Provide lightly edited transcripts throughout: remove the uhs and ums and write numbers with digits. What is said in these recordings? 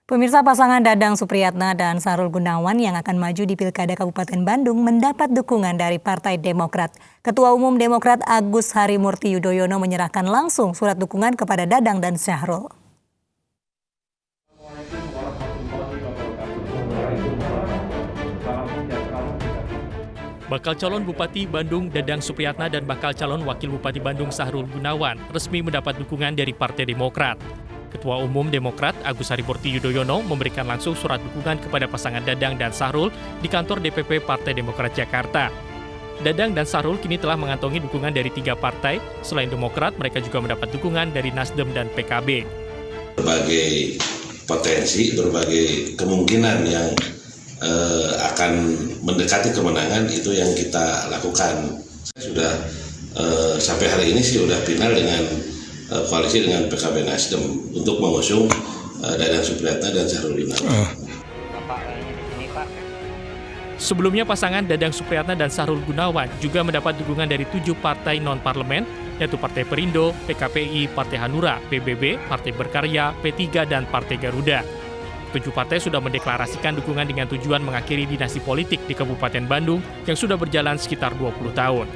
Pemirsa, pasangan Dadang Supriyatna dan Sahrul Gunawan yang akan maju di Pilkada Kabupaten Bandung mendapat dukungan dari Partai Demokrat. Ketua Umum Demokrat Agus Harimurti Yudhoyono menyerahkan langsung surat dukungan kepada Dadang dan Sahrul. Bakal calon Bupati Bandung Dadang Supriyatna dan bakal calon Wakil Bupati Bandung Sahrul Gunawan resmi mendapat dukungan dari Partai Demokrat. Ketua Umum Demokrat Agus Harimurti Yudhoyono memberikan langsung surat dukungan kepada pasangan Dadang dan Sahrul di kantor DPP Partai Demokrat Jakarta. Dadang dan Sahrul kini telah mengantongi dukungan dari 3 partai. Selain Demokrat, mereka juga mendapat dukungan dari Nasdem dan PKB. Berbagai potensi, berbagai kemungkinan yang akan mendekati kemenangan itu yang kita lakukan. Sudah sampai hari ini sih sudah final dengan koalisi dengan PKB Nasdem untuk mengusung Dadang Supriyatna dan Sahrul Gunawan. Sebelumnya pasangan Dadang Supriyatna dan Sahrul Gunawan juga mendapat dukungan dari 7 partai non-parlemen, yaitu Partai Perindo, PKPI, Partai Hanura, PBB, Partai Berkarya, P3, dan Partai Garuda. 7 partai sudah mendeklarasikan dukungan dengan tujuan mengakhiri dinasti politik di Kabupaten Bandung yang sudah berjalan sekitar 20 tahun.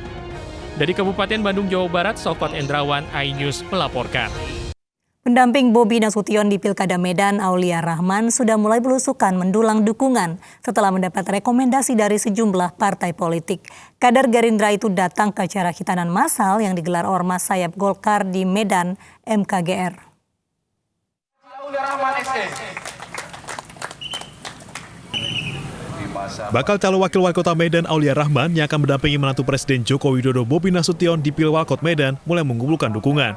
Dari Kabupaten Bandung, Jawa Barat, Sofat Endrawan, iNews melaporkan. Pendamping Bobi Nasution di Pilkada Medan, Aulia Rahman, sudah mulai belusukan mendulang dukungan setelah mendapat rekomendasi dari sejumlah partai politik. Kader Gerindra itu datang ke acara khitanan massal yang digelar Ormas Sayap Golkar di Medan, MKGR. Aulia Rahman SE. Bakal calon wakil wali kota Medan Aulia Rahman yang akan mendampingi menantu Presiden Joko Widodo Bobi Nasution di Pilwalkot Medan mulai mengumpulkan dukungan.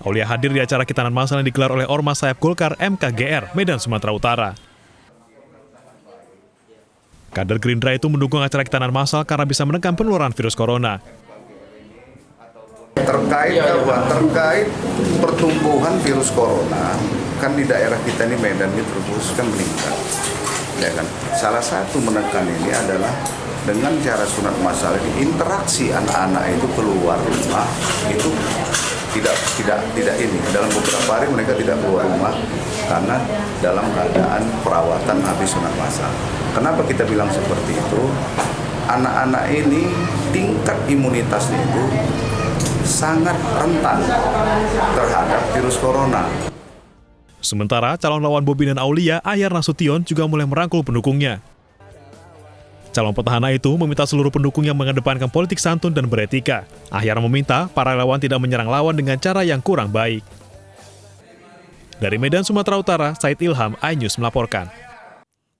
Aulia hadir di acara khitanan massal yang digelar oleh Ormas Sayap Golkar MKGR Medan, Sumatera Utara. Kader Gerindra itu mendukung acara khitanan massal karena bisa menekan penularan virus corona. Terkait pertumbuhan virus corona, kan di daerah kita ini Medan ini terus kan meningkat. Ya kan? Salah satu menekan ini adalah dengan cara sunat massal ini, interaksi anak-anak itu keluar rumah itu tidak ini. Dalam beberapa hari mereka tidak keluar rumah karena dalam keadaan perawatan habis sunat massal. Kenapa kita bilang seperti itu? Anak-anak ini tingkat imunitasnya itu sangat rentan terhadap virus corona. Sementara calon lawan Bobi dan Aulia, Ayar Nasution, juga mulai merangkul pendukungnya. Calon petahana itu meminta seluruh pendukungnya mengedepankan politik santun dan beretika. Ayar meminta para lawan tidak menyerang lawan dengan cara yang kurang baik. Dari Medan, Sumatera Utara, Said Ilham, iNews melaporkan.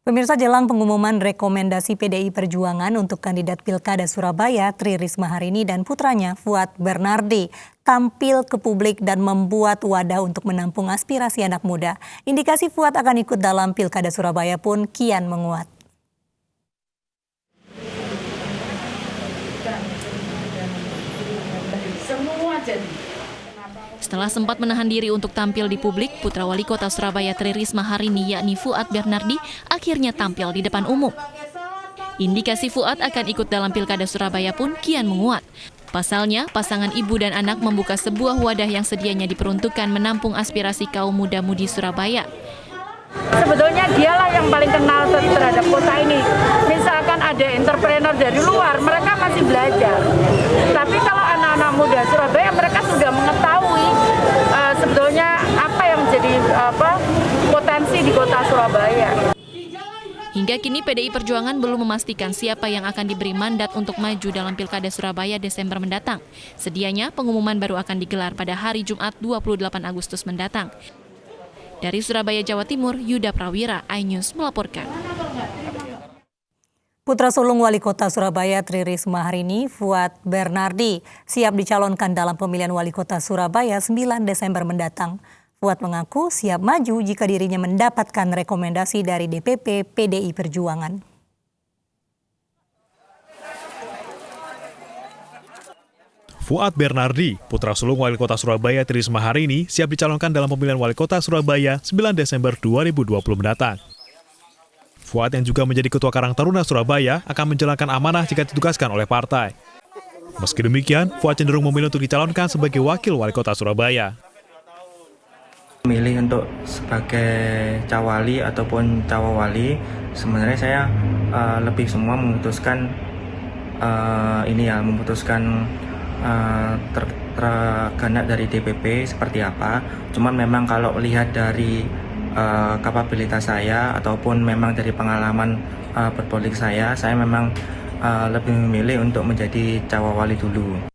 Pemirsa, jelang pengumuman rekomendasi PDI Perjuangan untuk kandidat Pilkada Surabaya, Tri Risma hari ini dan putranya Fuad Bernardi tampil ke publik dan membuat wadah untuk menampung aspirasi anak muda. Indikasi Fuad akan ikut dalam Pilkada Surabaya pun kian menguat. Setelah sempat menahan diri untuk tampil di publik, putra wali kota Surabaya Tri Risma hari ini yakni Fuad Bernardi akhirnya tampil di depan umum. Indikasi Fuad akan ikut dalam Pilkada Surabaya pun kian menguat. Pasalnya, pasangan ibu dan anak membuka sebuah wadah yang sedianya diperuntukkan menampung aspirasi kaum muda-mudi Surabaya. Sebetulnya dialah yang paling kenal terhadap kota ini. Misalkan ada entrepreneur dari luar, mereka masih belajar. Tapi kalau anak-anak muda Surabaya, mereka sudah mengetahui sebetulnya apa yang menjadi potensi di kota Surabaya. Hingga kini PDI Perjuangan belum memastikan siapa yang akan diberi mandat untuk maju dalam Pilkada Surabaya Desember mendatang. Sedianya pengumuman baru akan digelar pada hari Jumat 28 Agustus mendatang. Dari Surabaya, Jawa Timur, Yuda Prawira, iNews melaporkan. Putra sulung Wali Kota Surabaya Tri Risma hari ini, Fuad Bernardi, siap dicalonkan dalam pemilihan Wali Kota Surabaya 9 Desember mendatang. Fuad mengaku siap maju jika dirinya mendapatkan rekomendasi dari DPP PDI Perjuangan. Fuad Bernardi, putra sulung Wali Kota Surabaya Tri Risma hari ini, siap dicalonkan dalam pemilihan Wali Kota Surabaya 9 Desember 2020 mendatang. Fuad yang juga menjadi Ketua Karang Taruna Surabaya akan menjalankan amanah jika ditugaskan oleh partai. Meski demikian, Fuad cenderung memilih untuk dicalonkan sebagai Wakil Wali Kota Surabaya. Milih untuk sebagai cawali ataupun cawawali, sebenarnya saya lebih semua memutuskan terkena dari DPP seperti apa. Cuman memang kalau lihat dari kapabilitas saya ataupun memang dari pengalaman berpolitik saya memang lebih memilih untuk menjadi cawawali dulu.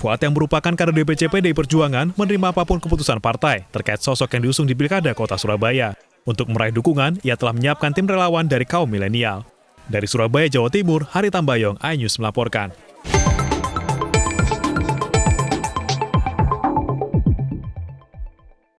Fuad yang merupakan kader DPC PDI Perjuangan menerima apapun keputusan partai terkait sosok yang diusung di Pilkada Kota Surabaya. Untuk meraih dukungan, ia telah menyiapkan tim relawan dari kaum milenial. Dari Surabaya, Jawa Timur, Hari Tambayong, iNews melaporkan.